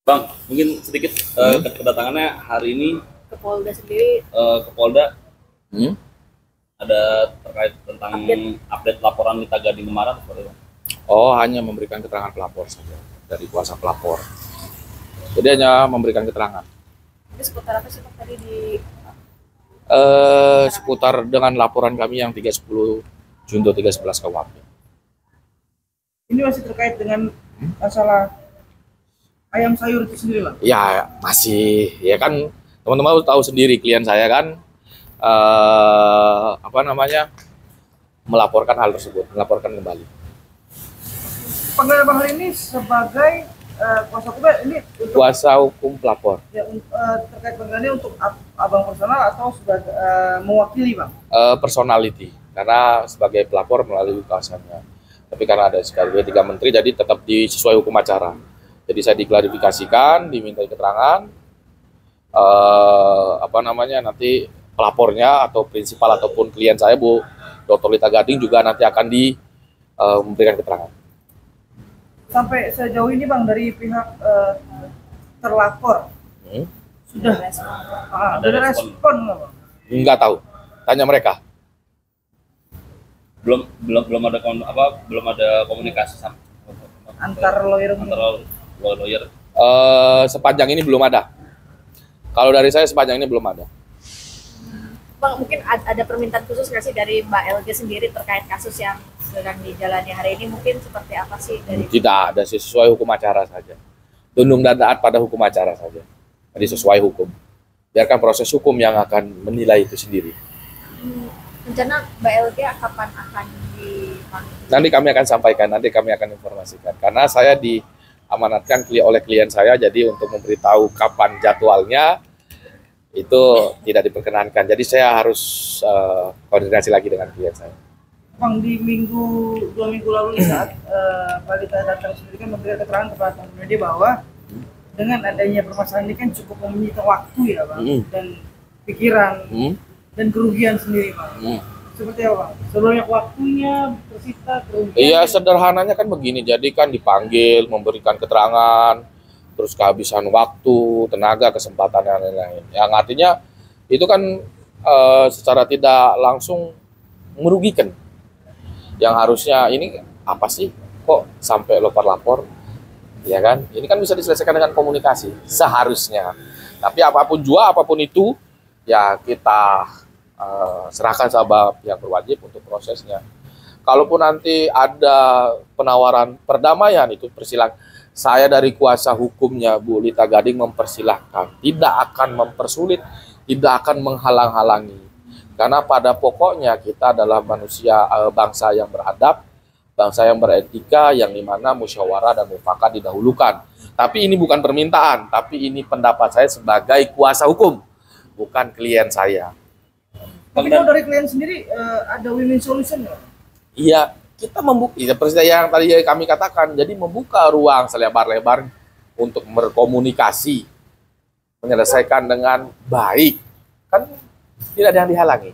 Bang, mungkin sedikit kedatangannya hari ini Ke Polda sendiri ke Polda Hmm? ada terkait tentang update laporan Lita Gading kemarin seperti itu. Oh, hanya memberikan keterangan pelapor saja dari kuasa pelapor. Jadi hanya memberikan keterangan. itu seputar apa sih Pak tadi di Seputar dengan laporan kami yang 310 Junto 311 KUHP. Ini masih terkait dengan masalah ayam sayur itu sendiri lah. Ya masih, ya kan teman-teman tahu sendiri klien saya kan melaporkan hal tersebut, melaporkan kembali. Panggilan Bang hari ini sebagai kuasa hukum ini untuk Kuasa hukum pelapor, ya, terkait panggilannya untuk abang personal atau sebagai mewakili Bang? personality, karena sebagai pelapor melalui kuasanya. Tapi karena ada sekali tiga menteri, jadi tetap sesuai hukum acara. Jadi saya diklarifikasikan, diminta keterangan, nanti pelapornya atau prinsipal ataupun klien saya Bu Dr. Lita Gading juga nanti akan memberikan keterangan. Sampai sejauh ini Bang dari pihak terlapor sudah ada respon nggak Bang? Nggak tahu, tanya mereka. Belum ada komunikasi sama Antar lawyer lawyer. Sepanjang ini belum ada. Kalau dari saya sepanjang ini belum ada. Bang, mungkin ada permintaan khusus nggak sih dari Mbak LG sendiri terkait kasus yang sedang dijalani hari ini, mungkin seperti apa sih dari Tidak ada sih, sesuai hukum acara saja. Tunduk dan taat pada hukum acara saja. Jadi sesuai hukum. Biarkan proses hukum yang akan menilai itu sendiri. rencana Mbak LG kapan akan dipanggil? Nanti kami akan sampaikan, nanti kami akan informasikan. Karena saya diamanatkan oleh klien saya, jadi untuk memberitahu kapan jadwalnya itu tidak diperkenankan. Jadi saya harus koordinasi lagi dengan klien saya. Bang di dua minggu lalu saat Balita datang sendiri kan memberi keterangan kepada teman media bahwa dengan adanya permasalahan ini kan cukup menyita waktu ya Bang dan pikiran dan kerugian sendiri Bang. Seperti apa Bang? Sebanyak waktunya tersita kerugian. Iya, sederhananya kan begini. Jadi kan dipanggil, memberikan keterangan, terus kehabisan waktu, tenaga, kesempatan dan lain-lain. Yang artinya itu kan secara tidak langsung merugikan. Yang harusnya ini apa sih? Kok sampai lapor? Ya kan? Ini kan bisa diselesaikan dengan komunikasi seharusnya. Tapi apapun itu ya kita serahkan sama yang berwajib untuk prosesnya. Kalaupun nanti ada penawaran perdamaian itu persilahkan. Saya dari kuasa hukumnya Bu Lita Gading mempersilahkan, tidak akan mempersulit, tidak akan menghalang-halangi. Karena pada pokoknya kita adalah manusia, bangsa yang beradab, bangsa yang beretika, yang dimana musyawarah dan mufakat didahulukan. Tapi ini bukan permintaan, tapi ini pendapat saya sebagai kuasa hukum, bukan klien saya. Tapi kalau dari klien sendiri ada win-win solution nggak? Iya, kita membuka, seperti yang tadi kami katakan, jadi membuka ruang selebar-lebar untuk berkomunikasi, menyelesaikan dengan baik, kan tidak ada yang dihalangi.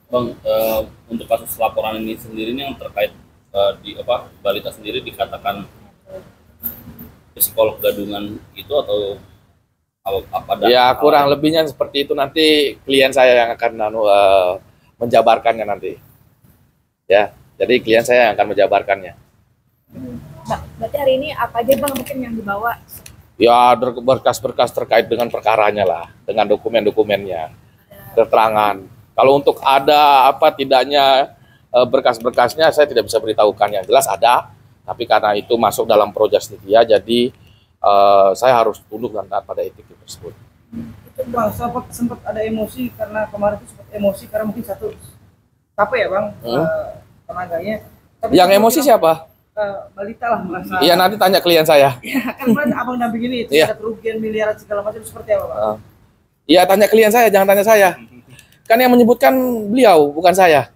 Bang, untuk kasus laporan ini sendiri yang terkait Balita sendiri dikatakan psikolog gadungan itu atau apa? Ya kurang lebihnya seperti itu, nanti klien saya yang akan menjabarkannya nanti. Ya, jadi klien saya yang akan menjabarkannya. Berarti hari ini apa aja Bang mungkin yang dibawa? Ya berkas-berkas terkait dengan perkaranya lah, dengan dokumen-dokumennya, keterangan. Kalau untuk ada apa tidaknya berkas-berkasnya saya tidak bisa beritahukan, yang jelas ada. Tapi karena itu masuk dalam projustia, jadi saya harus tunduk dan taat pada etik tersebut. Itu Bang sempat ada emosi karena kemarin itu sempat emosi karena mungkin satu capek ya Bang tenaganya. Tapi Yang emosi siapa? Balita lah merasa. Iya, nanti tanya klien saya. Ya, kan kemarin abang damping ini itu ada kerugian miliaran segala macam seperti apa Bang? Iya, tanya klien saya, jangan tanya saya. Kan yang menyebutkan beliau, bukan saya.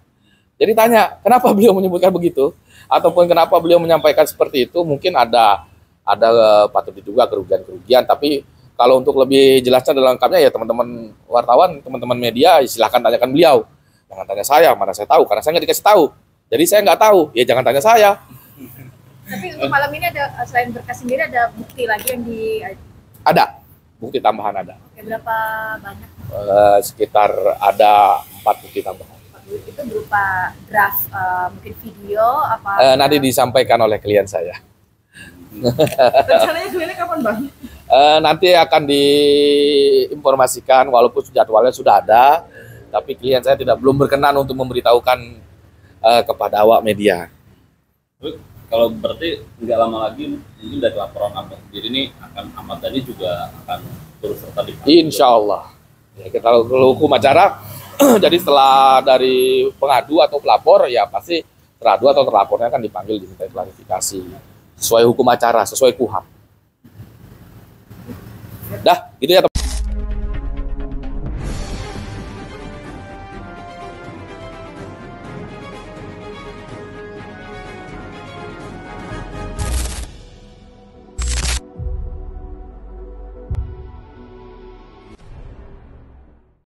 Jadi tanya, kenapa beliau menyebutkan begitu? Ataupun kenapa beliau menyampaikan seperti itu? Mungkin ada patut diduga kerugian-kerugian, tapi kalau untuk lebih jelasnya dan lengkapnya ya teman-teman wartawan, teman-teman media silahkan tanyakan beliau. Jangan tanya saya, mana saya tahu, karena saya nggak dikasih tahu. Jadi saya nggak tahu, ya jangan tanya saya. Tapi untuk malam ini ada selain berkas sendiri ada bukti lagi yang di Ada bukti tambahan ada. Oke, berapa banyak? Sekitar ada 4 bukti tambahan. Itu berupa draft mungkin video apa? Nanti disampaikan oleh klien saya. Rencananya kliennya kapan bang? Nanti akan diinformasikan walaupun jadwalnya sudah ada, tapi klien saya belum berkenan untuk memberitahukan kepada awak media. Tapi kalau berarti nggak lama lagi mungkin dari laporan Abang sendiri ini akan Ahmad Dhani juga akan turut serta dipanggil. Insya Allah. Ya, kita kalau hukum acara, jadi setelah dari pengadu atau pelapor ya pasti teradu atau terlapornya akan dipanggil diminta klarifikasi sesuai hukum acara, sesuai KUHAP. Dah, gitu ya.